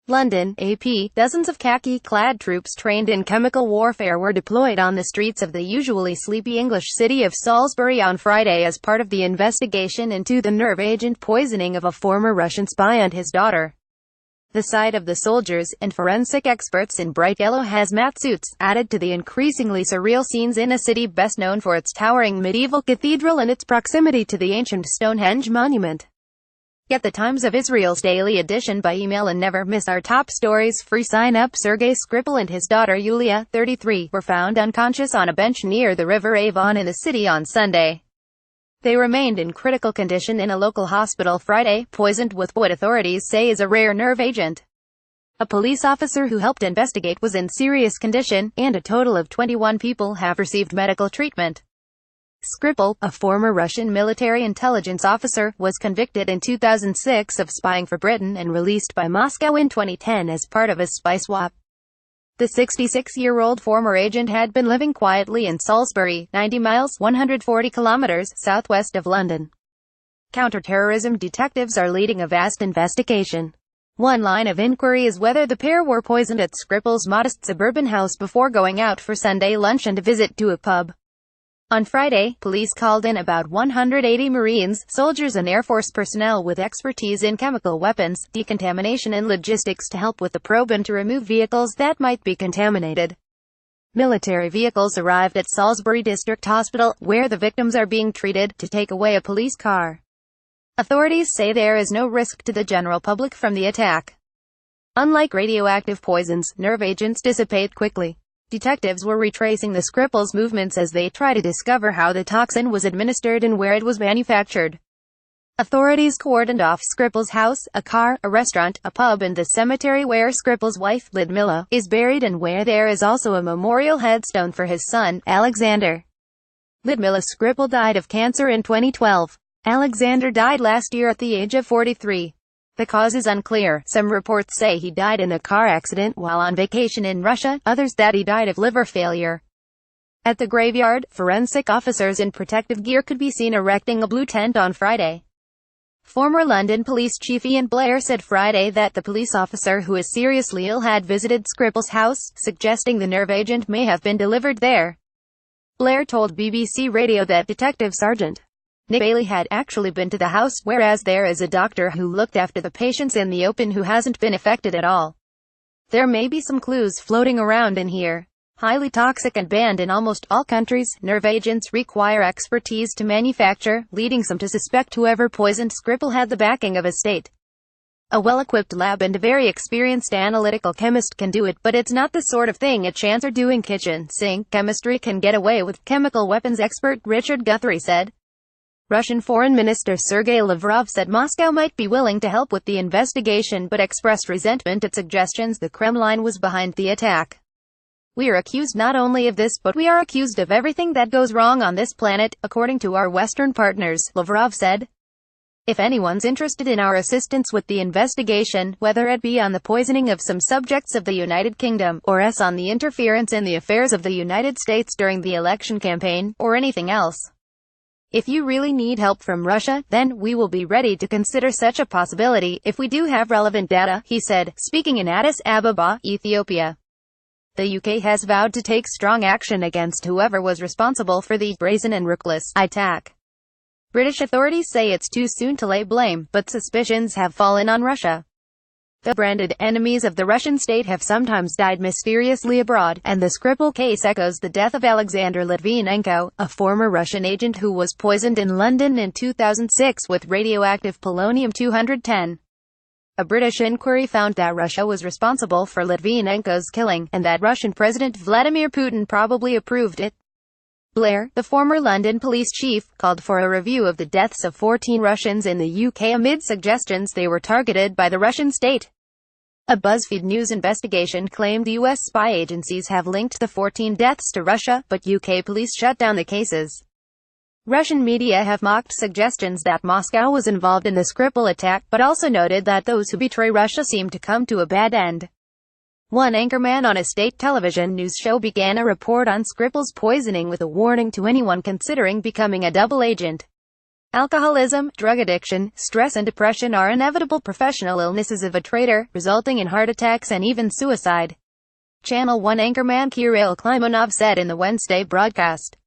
London, AP. Dozens of khaki-clad troops trained in chemical warfare were deployed on the streets of the usually sleepy English city of Salisbury on Friday as part of the investigation into the nerve agent poisoning of a former Russian spy and his daughter. The sight of the soldiers, and forensic experts in bright yellow hazmat suits, added to the increasingly surreal scenes in a city best known for its towering medieval cathedral and its proximity to the ancient Stonehenge monument. Get the Times of Israel's daily edition by email and never miss our top stories. Free sign up. Sergei Skripal and his daughter Yulia, 33, were found unconscious on a bench near the River Avon in the city on Sunday. They remained in critical condition in a local hospital Friday, poisoned with what authorities say is a rare nerve agent. A police officer who helped investigate was in serious condition, and a total of 21 people have received medical treatment. Skripal, a former Russian military intelligence officer, was convicted in 2006 of spying for Britain and released by Moscow in 2010 as part of a spy swap. The 66-year-old former agent had been living quietly in Salisbury, 90 miles (140 kilometers) southwest of London. Counter-terrorism detectives are leading a vast investigation. One line of inquiry is whether the pair were poisoned at Skripal's modest suburban house before going out for Sunday lunch and a visit to a pub. On Friday, police called in about 180 Marines, soldiers and Air Force personnel with expertise in chemical weapons, decontamination and logistics to help with the probe and to remove vehicles that might be contaminated. Military vehicles arrived at Salisbury District Hospital, where the victims are being treated, to take away a police car. Authorities say there is no risk to the general public from the attack. Unlike radioactive poisons, nerve agents dissipate quickly. Detectives were retracing the Skripal's movements as they try to discover how the toxin was administered and where it was manufactured. Authorities cordoned off Skripal's house, a car, a restaurant, a pub and the cemetery where Skripal's wife, Lyudmila, is buried and where there is also a memorial headstone for his son, Alexander. Lyudmila Skripal died of cancer in 2012. Alexander died last year at the age of 43. The cause is unclear. Some reports say he died in a car accident while on vacation in Russia, others that he died of liver failure. At the graveyard, forensic officers in protective gear could be seen erecting a blue tent on Friday. Former London Police Chief Ian Blair said Friday that the police officer who is seriously ill had visited Skripal's house, suggesting the nerve agent may have been delivered there. Blair told BBC Radio that Detective Sergeant Nick Bailey had actually been to the house, whereas there is a doctor who looked after the patients in the open who hasn't been affected at all. There may be some clues floating around in here. Highly toxic and banned in almost all countries, nerve agents require expertise to manufacture, leading some to suspect whoever poisoned Skripal had the backing of a state. A well-equipped lab and a very experienced analytical chemist can do it, but it's not the sort of thing a chance or doing kitchen sink chemistry can get away with, chemical weapons expert Richard Guthrie said. Russian Foreign Minister Sergei Lavrov said Moscow might be willing to help with the investigation but expressed resentment at suggestions the Kremlin was behind the attack. "We are accused not only of this but we are accused of everything that goes wrong on this planet, according to our Western partners," Lavrov said. "If anyone's interested in our assistance with the investigation, whether it be on the poisoning of some subjects of the United Kingdom, or on the interference in the affairs of the United States during the election campaign, or anything else. If you really need help from Russia, then we will be ready to consider such a possibility, if we do have relevant data," he said, speaking in Addis Ababa, Ethiopia. The UK has vowed to take strong action against whoever was responsible for the brazen and reckless attack. British authorities say it's too soon to lay blame, but suspicions have fallen on Russia. The branded enemies of the Russian state have sometimes died mysteriously abroad, and the Skripal case echoes the death of Alexander Litvinenko, a former Russian agent who was poisoned in London in 2006 with radioactive polonium-210. A British inquiry found that Russia was responsible for Litvinenko's killing, and that Russian President Vladimir Putin probably approved it. Blair, the former London police chief, called for a review of the deaths of 14 Russians in the UK amid suggestions they were targeted by the Russian state. A BuzzFeed News investigation claimed US spy agencies have linked the 14 deaths to Russia, but UK police shut down the cases. Russian media have mocked suggestions that Moscow was involved in the Skripal attack, but also noted that those who betray Russia seem to come to a bad end. One anchorman on a state television news show began a report on Skripal's poisoning with a warning to anyone considering becoming a double agent. Alcoholism, drug addiction, stress and depression are inevitable professional illnesses of a trader, resulting in heart attacks and even suicide. Channel 1 anchorman Kirill Klimonov said in the Wednesday broadcast.